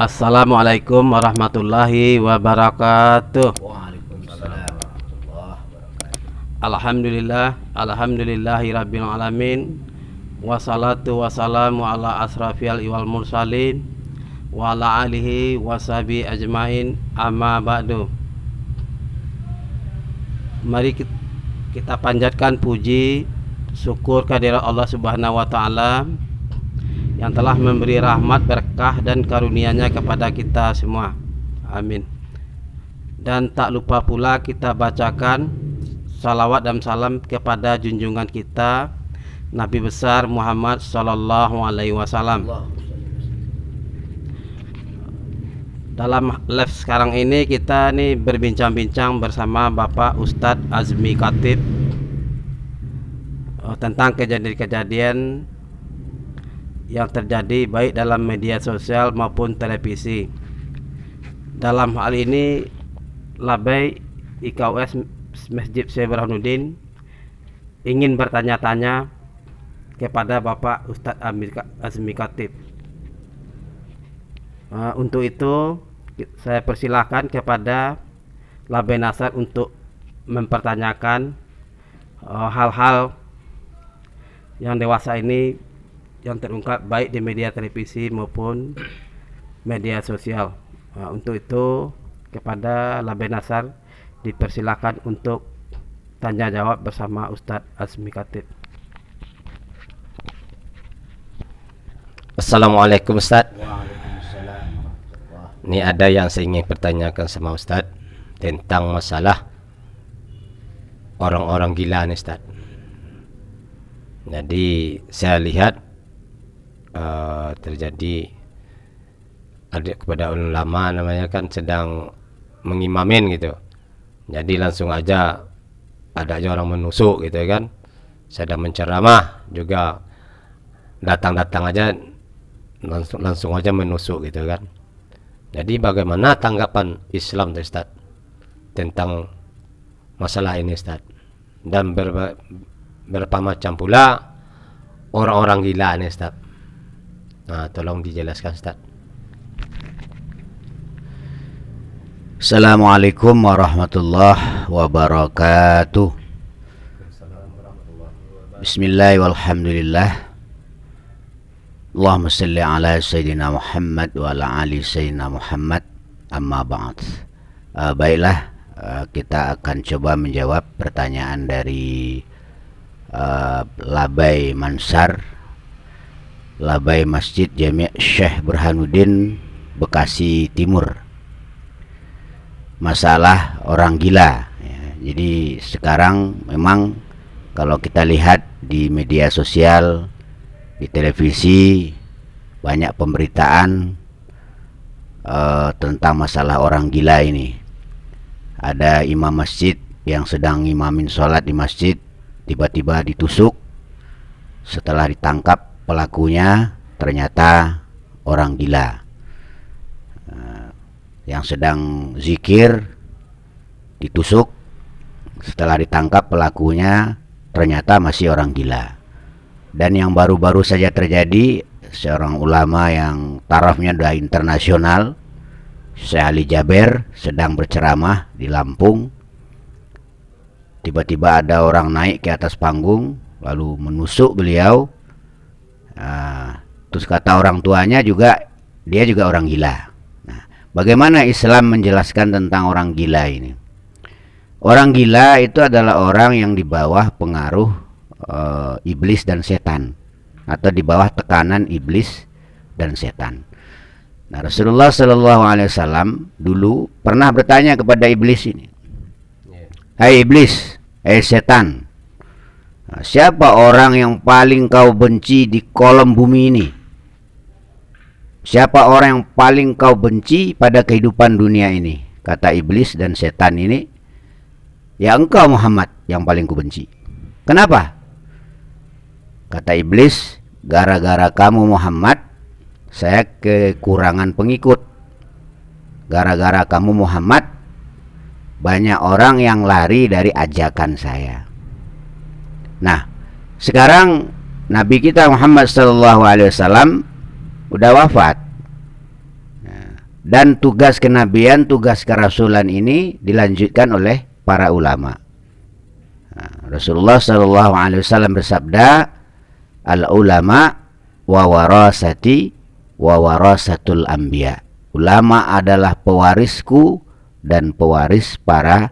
Assalamualaikum warahmatullahi wabarakatuh. Waalaikumsalam warahmatullahi wabarakatuh. Alhamdulillahi rabbil alamin. Wassalatu wassalamu ala asrafil wal mursalin wa ala alihi washabi ajmain, amma ba'du. Mari kita panjatkan puji syukur kehadirat Allah Subhanahu wa taala yang telah memberi rahmat, berkah dan karunia-Nya kepada kita semua. Amin. Dan tak lupa pula kita bacakan salawat dan salam kepada junjungan kita Nabi besar Muhammad sallallahu alaihi wasallam. Dalam live sekarang ini kita nih berbincang-bincang bersama Bapak Ustadz Azmi Khatib tentang kejadian-kejadian yang terjadi baik dalam media sosial maupun televisi. Dalam hal ini Labay IKUS Masjid Syekh Burhanuddin ingin bertanya-tanya kepada Bapak Ustadz Azmi Khatib. Untuk itu saya persilahkan kepada Labay Nasar untuk mempertanyakan hal-hal yang dewasa ini yang terungkap baik di media televisi maupun media sosial. Untuk itu kepada Labay Nasar dipersilakan untuk tanya jawab bersama Ustadz Azmi Khatib. Assalamualaikum Ustadz. Waalaikumsalam warahmatullahi. Ini ada yang saya ingin pertanyakan sama Ustadz tentang masalah orang-orang gila nih Ustadz. Jadi saya lihat terjadi ada kepada ulama namanya kan sedang mengimamin gitu. Jadi langsung aja ada aja orang menusuk gitu kan. Sedang menceramah juga datang-datang aja langsung aja menusuk gitu kan. Jadi bagaimana tanggapan Islam Ustaz tentang masalah ini Ustaz? Dan berapa macam pula orang-orang gila ini Ustaz? Nah, tolong dijelaskan Ustaz. Assalamualaikum warahmatullahi wabarakatuh. Bismillah walhamdulillah. Allahumma salli ala Sayyidina Muhammad wa ala ali Sayyidina Muhammad, amma ba'd. Baiklah, kita akan coba menjawab pertanyaan dari Labay Mansar, Labay Masjid Jami' Syekh Burhanuddin, Bekasi Timur. Masalah orang gila ya. Jadi sekarang memang kalau kita lihat di media sosial, di televisi, banyak pemberitaan tentang masalah orang gila ini. Ada imam masjid yang sedang imamin sholat di masjid, tiba-tiba ditusuk. Setelah ditangkap pelakunya ternyata orang gila yang sedang zikir, ditusuk. Setelah ditangkap pelakunya ternyata masih orang gila. Dan yang baru-baru saja terjadi, seorang ulama yang tarafnya sudah internasional, Syekh Ali Jaber, sedang berceramah di Lampung. Tiba-tiba ada orang naik ke atas panggung lalu menusuk beliau. Terus kata orang tuanya juga, dia juga orang gila. Nah, bagaimana Islam menjelaskan tentang orang gila ini? Orang gila itu adalah orang yang di bawah pengaruh iblis dan setan, atau di bawah tekanan iblis dan setan. Nah, Rasulullah Shallallahu Alaihi Wasallam dulu pernah bertanya kepada iblis ini, hai iblis, hai setan, siapa orang yang paling kau benci di kolom bumi ini? Siapa orang yang paling kau benci pada kehidupan dunia ini? Kata iblis dan setan ini, ya engkau Muhammad yang paling kubenci. Kenapa? Kata iblis, gara-gara kamu Muhammad, saya kekurangan pengikut. Gara-gara kamu Muhammad, banyak orang yang lari dari ajakan saya. Nah, sekarang Nabi kita Muhammad SAW udah wafat. Nah, dan tugas kenabian, tugas kerasulan ini dilanjutkan oleh para ulama. Rasulullah sallallahu alaihi wasallam bersabda, al ulama wa warasati wa warasatul anbiya. Ulama adalah pewarisku dan pewaris para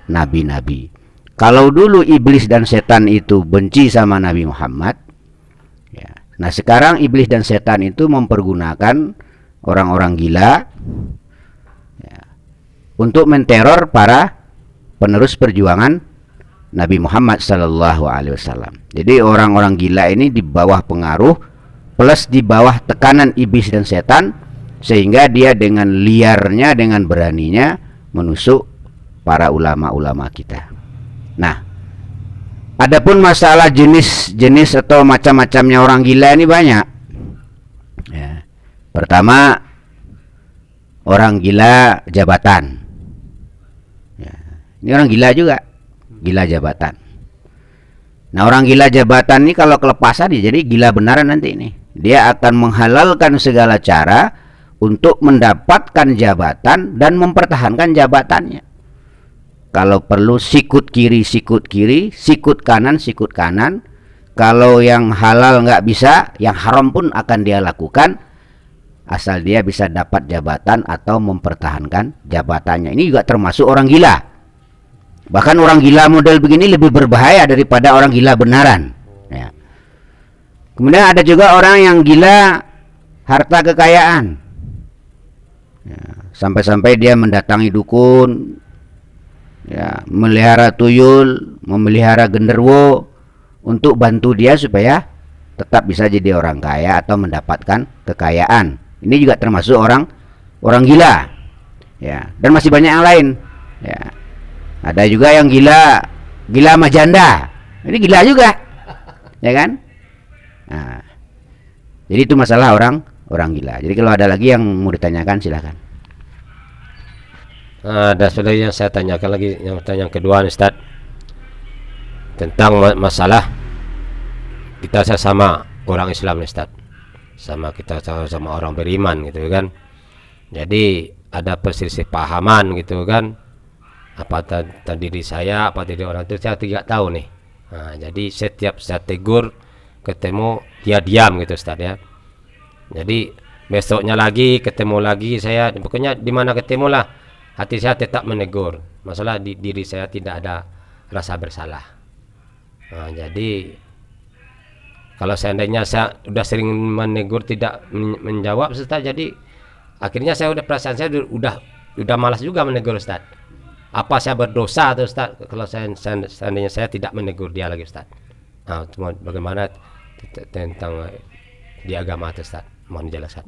nabi-nabi. Kalau dulu iblis dan setan itu benci sama Nabi Muhammad, ya. Nah sekarang iblis dan setan itu mempergunakan orang-orang gila, ya, untuk menteror para penerus perjuangan Nabi Muhammad sallallahu alaihi wasallam. Jadi orang-orang gila ini di bawah pengaruh plus di bawah tekanan iblis dan setan, sehingga dia dengan liarnya, dengan beraninya menusuk para ulama-ulama kita. Nah, adapun masalah jenis-jenis atau macam-macamnya orang gila ini banyak. Ya. Pertama, orang gila jabatan. Ya. Ini orang gila juga, gila jabatan. Nah, orang gila jabatan ini kalau kelepasan jadi gila benaran nanti ini. Dia akan menghalalkan segala cara untuk mendapatkan jabatan dan mempertahankan jabatannya. Kalau perlu sikut kiri, sikut kiri, sikut kanan, sikut kanan. Kalau yang halal nggak bisa, yang haram pun akan dia lakukan, asal dia bisa dapat jabatan atau mempertahankan jabatannya. Ini juga termasuk orang gila. Bahkan orang gila model begini lebih berbahaya daripada orang gila benaran. Ya. Kemudian ada juga orang yang gila harta kekayaan. Ya, sampai-sampai dia mendatangi dukun, ya, melihara tuyul, memelihara genderuwo untuk bantu dia supaya tetap bisa jadi orang kaya atau mendapatkan kekayaan. Ini juga termasuk orang gila, ya. Dan masih banyak yang lain, ya. Ada juga yang gila sama janda, ini gila juga, ya kan? Nah, jadi itu masalah orang gila. Jadi kalau ada lagi yang mau ditanyakan silahkan. Ada sudah yang saya tanyakan lagi, yang pertanyaan kedua Ustaz, tentang masalah kita sesama orang Islam Ustaz, sama kita sama orang beriman gitu kan. Jadi ada perselisih pahaman gitu kan, apa diri saya, apa diri orang itu saya tidak tahu nih. Nah, jadi setiap saya tegur ketemu dia diam gitu Ustaz ya. Jadi besoknya lagi ketemu lagi, saya pokoknya di mana ketemu lah hati saya tetap menegur. Masalah di diri saya tidak ada rasa bersalah. Nah, jadi kalau seandainya saya udah sering menegur tidak menjawab Ustaz, jadi akhirnya saya perasaan saya udah malas juga menegur Ustaz. Apa saya berdosa atau Ustaz kalau seandainya saya tidak menegur dia lagi Ustaz? Nah, bagaimana tentang di agama itu Ustaz? Mohon dijelaskan.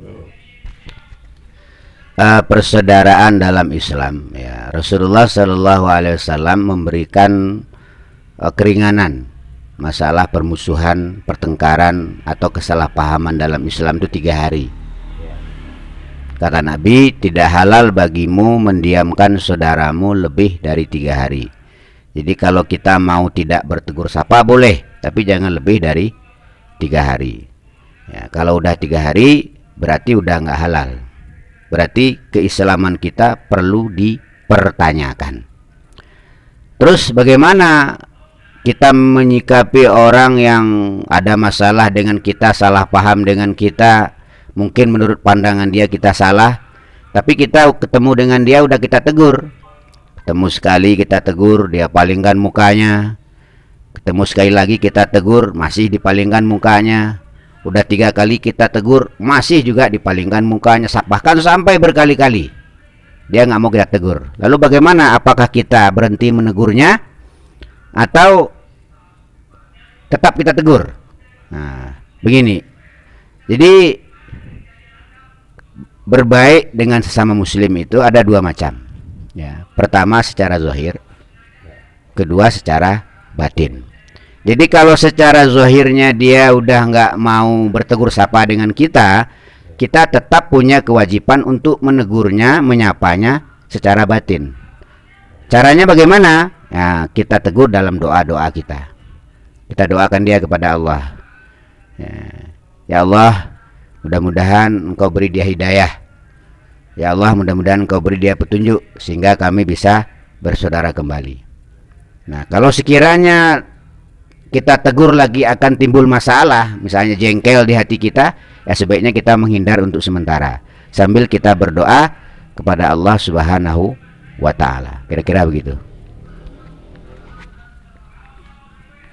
Persaudaraan dalam Islam, ya. Rasulullah Shallallahu Alaihi Wasallam memberikan keringanan masalah permusuhan, pertengkaran atau kesalahpahaman dalam Islam itu 3 hari. Kata Nabi, tidak halal bagimu mendiamkan saudaramu lebih dari 3 hari. Jadi kalau kita mau tidak bertegur sapa boleh, tapi jangan lebih dari 3 hari. Ya, kalau udah 3 hari berarti udah nggak halal. Berarti keislaman kita perlu dipertanyakan. Terus bagaimana kita menyikapi orang yang ada masalah dengan kita, salah paham dengan kita, mungkin menurut pandangan dia kita salah, tapi kita ketemu dengan dia udah kita tegur. Ketemu sekali kita tegur, dia palingkan mukanya. Ketemu sekali lagi kita tegur, masih dipalingkan mukanya. Udah 3 kali kita tegur, masih juga dipalingkan mukanya, bahkan sampai berkali-kali dia nggak mau kita tegur. Lalu bagaimana? Apakah kita berhenti menegurnya atau tetap kita tegur? Nah, begini. Jadi berbaik dengan sesama muslim itu ada 2 macam. Ya, pertama secara zahir, kedua secara batin. Jadi kalau secara zahirnya dia udah nggak mau bertegur sapa dengan kita, kita tetap punya kewajiban untuk menegurnya, menyapanya secara batin. Caranya bagaimana? Ya, kita tegur dalam doa-doa kita. Kita doakan dia kepada Allah. Ya Allah, mudah-mudahan Engkau beri dia hidayah. Ya Allah, mudah-mudahan Engkau beri dia petunjuk sehingga kami bisa bersaudara kembali. Nah, kalau sekiranya kita tegur lagi akan timbul masalah, misalnya jengkel di hati kita, ya sebaiknya kita menghindar untuk sementara sambil kita berdoa kepada Allah Subhanahu wa taala. Kira-kira begitu.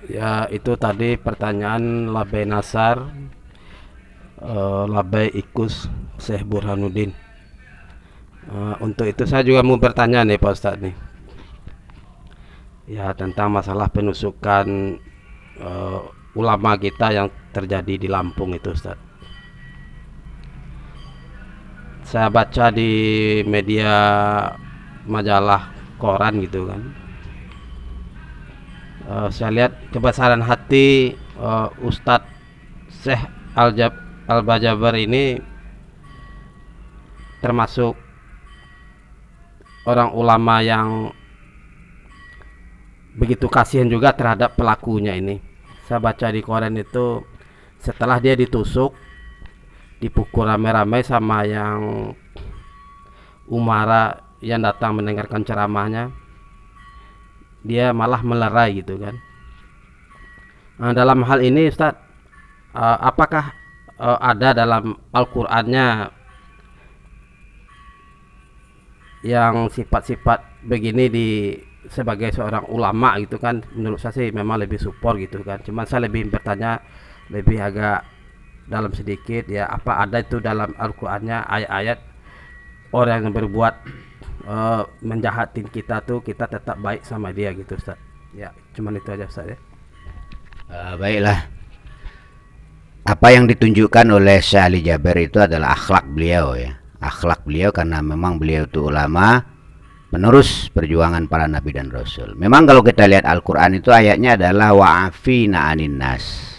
Ya, itu tadi pertanyaan Labai Nasar, Labai Ikus Syekh Burhanuddin. Untuk itu saya juga mau bertanya nih Pak Ustadz nih, ya tentang masalah penusukan ulama kita yang terjadi di Lampung itu Ustadz. Saya baca di media majalah koran gitu kan, saya lihat kebesaran hati Ustadz Syekh Al-Bajaber ini termasuk orang ulama yang begitu kasihan juga terhadap pelakunya ini. Saya baca di koran itu, setelah dia ditusuk, dipukul rame-rame sama yang umara yang datang mendengarkan ceramahnya, dia malah melerai gitu kan. Nah, dalam hal ini Ustadz, apakah ada dalam Al-Qur'annya yang sifat-sifat begini sebagai seorang ulama gitu kan? Menurut saya sih memang lebih support gitu kan, cuman saya lebih bertanya lebih agak dalam sedikit ya, apa ada itu dalam Al-Qur'annya ayat-ayat orang yang berbuat menjahatin kita tuh kita tetap baik sama dia gitu Ustaz. Ya cuman itu aja Ustaz ya. Baiklah, apa yang ditunjukkan oleh Syekh Ali Jaber itu adalah akhlak beliau ya, akhlak beliau, karena memang beliau itu ulama penerus perjuangan para nabi dan rasul. Memang kalau kita lihat Al-Quran itu ayatnya adalah wa'afina anin nas.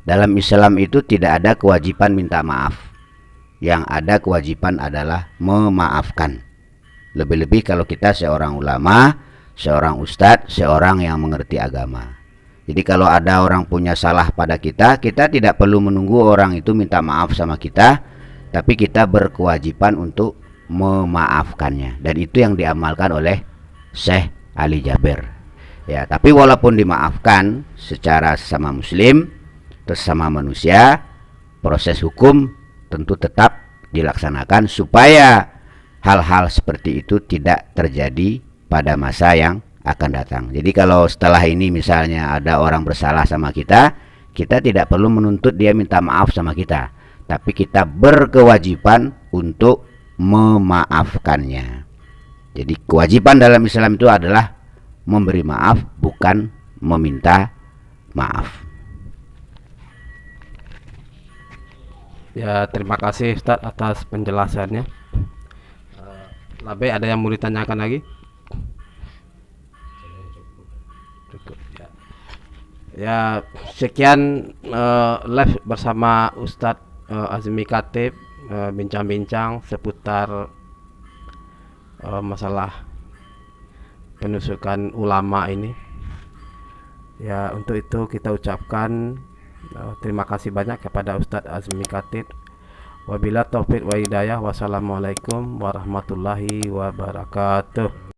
Dalam Islam itu tidak ada kewajiban minta maaf, yang ada kewajiban adalah memaafkan. Lebih-lebih kalau kita seorang ulama, seorang ustadz, seorang yang mengerti agama. Jadi kalau ada orang punya salah pada kita, kita tidak perlu menunggu orang itu minta maaf sama kita, tapi kita berkewajiban untuk memaafkannya. Dan itu yang diamalkan oleh Syekh Ali Jaber. Ya, tapi walaupun dimaafkan secara sesama muslim, sesama manusia, proses hukum tentu tetap dilaksanakan supaya hal-hal seperti itu tidak terjadi pada masa yang akan datang. Jadi kalau setelah ini misalnya ada orang bersalah sama kita, kita tidak perlu menuntut dia minta maaf sama kita, tapi kita berkewajiban untuk memaafkannya. Jadi kewajiban dalam Islam itu adalah memberi maaf, bukan meminta maaf. Ya terima kasih Ustaz atas penjelasannya. Labai, ada yang mau ditanyakan lagi? Cukup ya. Ya sekian live bersama Ustadz Azmi Khatib, bincang-bincang seputar masalah penusukan ulama ini. Ya untuk itu kita ucapkan terima kasih banyak kepada Ustadz Azmi Khatib. Wabillahi taufik wa hidayah. Wassalamualaikum warahmatullahi wabarakatuh.